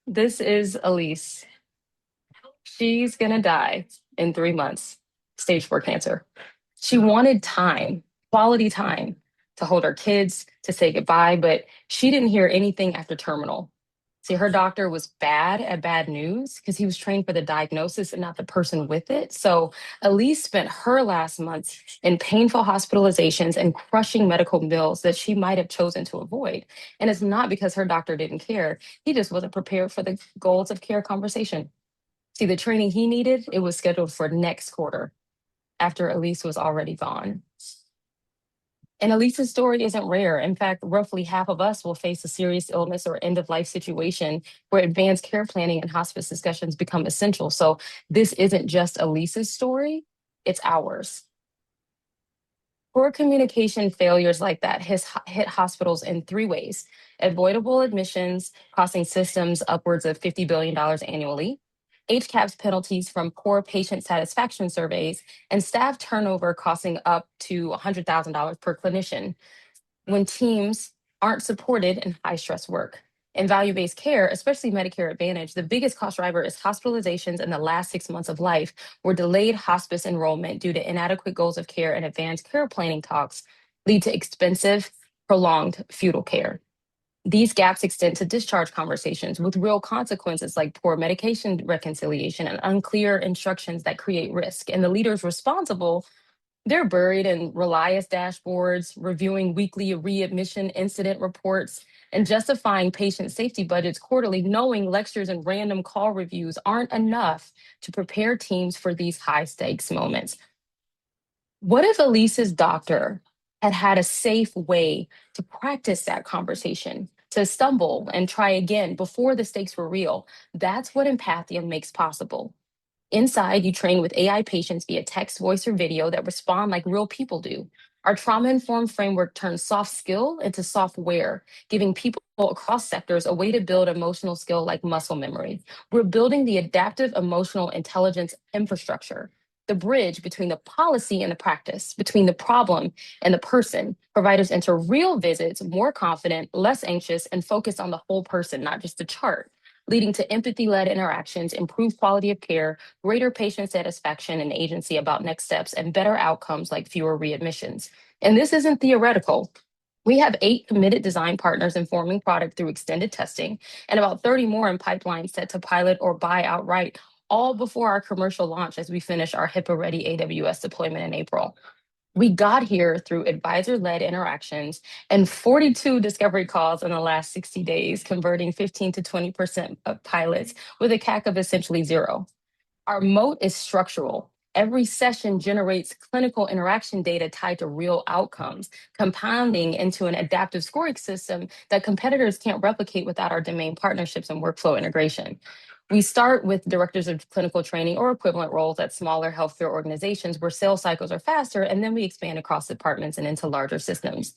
This is Elise. She's gonna die in 3 months, stage 4 cancer. She wanted time, quality time to hold her kids, to say goodbye, but she didn't hear anything after terminal. See, her doctor was bad at bad news because he was trained for the diagnosis and not the person with it. So Elise spent her last months in painful hospitalizations and crushing medical bills that she might have chosen to avoid. And it's not because her doctor didn't care. He just wasn't prepared for the goals of care conversation. See, the training he needed, it was scheduled for next quarter after Elise was already gone. And Elise's story isn't rare. In fact, roughly half of us will face a serious illness or end of life situation where advanced care planning and hospice discussions become essential. So this isn't just Elise's story, it's ours. Poor communication failures like that has hit hospitals in three ways: avoidable admissions, costing systems upwards of $50 billion annually, HCAHPS penalties from poor patient satisfaction surveys, and staff turnover costing up to $100,000 per clinician when teams aren't supported in high stress work. In value based care, especially Medicare Advantage, the biggest cost driver is hospitalizations in the last 6 months of life, where delayed hospice enrollment due to inadequate goals of care and advanced care planning talks lead to expensive, prolonged, futile care. These gaps extend to discharge conversations with real consequences like poor medication reconciliation and unclear instructions that create risk. And the leaders responsible, they're buried in Relias dashboards, reviewing weekly readmission incident reports, and justifying patient safety budgets quarterly, knowing lectures and random call reviews aren't enough to prepare teams for these high stakes moments. What if Elise's doctor had had a safe way to practice that conversation, to stumble and try again before the stakes were real? That's what Empathium makes possible. Inside, you train with AI patients via text, voice, or video that respond like real people do. Our trauma informed framework turns soft skill into software, giving people across sectors a way to build emotional skill like muscle memory. We're building the adaptive emotional intelligence infrastructure, the bridge between the policy and the practice, between the problem and the person. Providers enter real visits more confident, less anxious, and focused on the whole person, not just the chart, leading to empathy-led interactions, improved quality of care, greater patient satisfaction and agency about next steps, and better outcomes like fewer readmissions. And this isn't theoretical. We have 8 committed design partners informing product through extended testing, and about 30 more in pipeline set to pilot or buy outright, all before our commercial launch as we finish our HIPAA-ready AWS deployment in April. We got here through advisor-led interactions and 42 discovery calls in the last 60 days, converting 15 to 20% of pilots with a CAC of essentially zero. Our moat is structural. Every session generates clinical interaction data tied to real outcomes, compounding into an adaptive scoring system that competitors can't replicate without our domain partnerships and workflow integration. We start with directors of clinical training or equivalent roles at smaller healthcare organizations where sales cycles are faster, and then we expand across departments and into larger systems.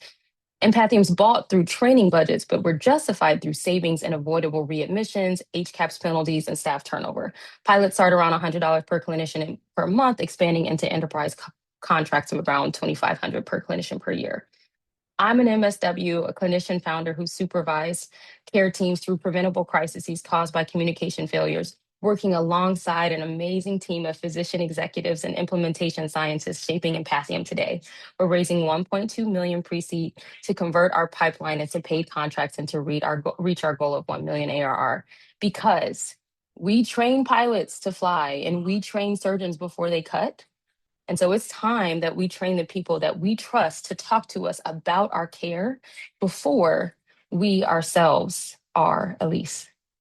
Empathium's bought through training budgets, but were justified through savings and avoidable readmissions, HCAHPS penalties, and staff turnover. Pilots start around $100 per clinician per month, expanding into enterprise contracts of around $2,500 per clinician per year. I'm an MSW, a clinician founder who supervised care teams through preventable crises caused by communication failures, working alongside an amazing team of physician executives and implementation scientists shaping Empathium today. We're raising 1.2 million pre-seed to convert our pipeline into paid contracts and to reach our goal of 1 million ARR, because we train pilots to fly and we train surgeons before they cut. And so it's time that we train the people that we trust to talk to us about our care before we ourselves are, Elise.